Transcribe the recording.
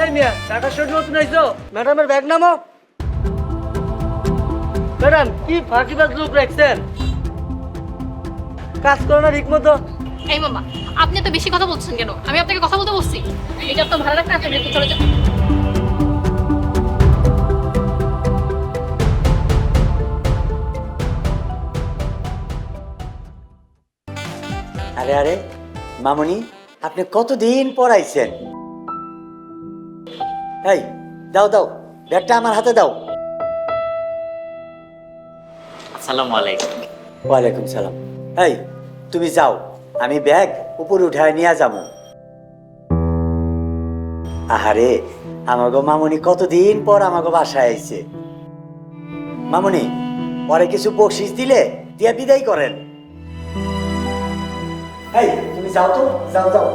এই মিয়া ঢাকা শহর নতুন আইছো ম্যাডামের ব্যাগ নামো। ম্যাডাম কি ফাঁকিবাজ লোক রাখছেন, কাজ করো না ঠিক মতো। এই মামা, আপনি এত বেশি কথা বলছেন কেন? আমি আপনাকে কথা বলতে বলছি। এটা তো ভালো রাখতে আপনি চলে যান। আরে আরে মামুনি, আপনি কতদিন পর আইছেন? এই দাও দাও, ব্যাগটা আমার হাতে দাও। আসসালামু আলাইকুম। ওয়ালাইকুম সালাম। এই তুমি যাও, আমি ব্যাগ উপরে উঠায় নিয়ে যাবো। আহারে আমাগো মামুনি কতদিন পর আমাগো বাসায় আইছে। মামুনি, পরে কিছু বকশিস দিলে দিয়া বিদায় করেন। এই তুমি যাও তো, যাও যাও।